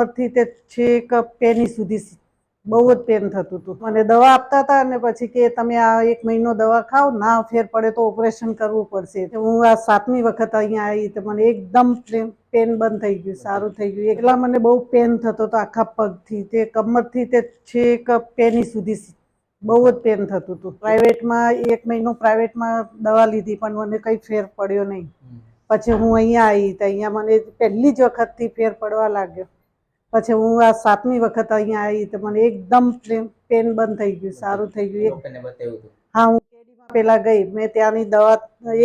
કમરથી તે છેક પેની સુધી બહુ જ પેન થતું હતું. મને દવા આપતા હતા અને પછી કે તમે આ 1 મહિનો દવા ખાઓ, ના ફેર પડે તો ઓપરેશન કરવું પડશે. હું આ 7મી વખત અહીંયા આવી તો મને એકદમ પેન બંધ થઈ ગયું, સારું થઈ ગયું. એટલા મને બહુ પેન થતો હતો આખા પગથી, તે કમરથી તે છેક પેની સુધી બહુ જ પેન થતું હતું. પ્રાઇવેટમાં 1 મહિનો પ્રાઇવેટમાં દવા લીધી પણ મને કંઈ ફેર પડ્યો નહીં. પછી હું અહીંયા આવી તો અહીંયા મને પહેલી જ વખતથી ફેર પડવા લાગ્યો. પછી હું આ 7મી વખત અહીંયા આવી તો મને એકદમ પેન બંધ થઈ ગયું, સારું થઈ ગયું. ડોક્ટરને બતાવ્યું હતું? હા, હું કેડીમાં પેલા ગઈ, મેં ત્યાંની દવા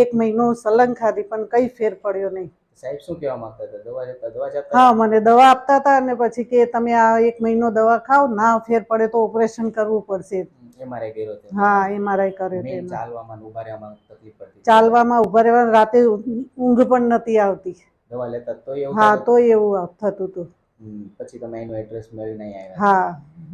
1 મહિનો સલંગ ખાધી પણ કંઈ ફેર પડ્યો નહીં. સાહેબ શું કહેવા માંગતા હતા? દવા જ આપતા? હા, મને દવા આપતા હતા અને પછી કે તમે આ 1 મહિનો દવા ખાઓ, ના ફેર પડે તો ઓપરેશન કરવું પડશે. એમઆરઆઈ કર્યો હતો? હા, એમઆરઆઈ કર્યો મેં હતો. ચાલવામાં ને ઊભા રહેવામાં તકલીફ પડતી? ચાલવામાં ઊભા રહેવામાં રાતે ઊંઘ પણ નથી આવતી. દવા લેતા તો એવું? હા, તો એવું થતું હતું. પછી તમે એનું એડ્રેસ મેળવીને અહીં આવ્યા? હા,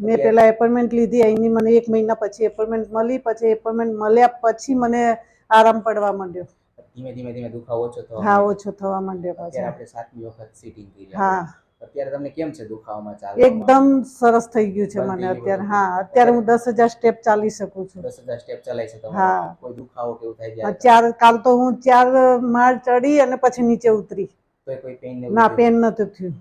મેં પેલા એપોઇન્ટમેન્ટ લીધી અહીંની, મને 1 મહિના પછી એપોઇન્ટમેન્ટ મળી. પછી એપોઇન્ટમેન્ટ મળ્યા પછી મને આરામ પડવા માંડ્યો. ધીમે ધીમે દુખાવો ઓછો થવા? હા, ઓછો થવા માંડ્યો. પછી આપણે 7મી વખત સીટિંગ કરી. હા, અત્યારે તમને કેમ છે દુખાવામાં? ચાલવામાં એકદમ સરસ થઈ ગયું છે મને અત્યારે. હા, અત્યારે હું 10,000 સ્ટેપ ચાલી શકું છું. 10,000 સ્ટેપ ચલાવી છે તમે? હા. કોઈ દુખાવો કેવું થાય છે? કાલ તો હું 4 માળ ચડી અને પછી નીચે ઉતરી. કોઈ પેઇન ના, પેન નતું થયું.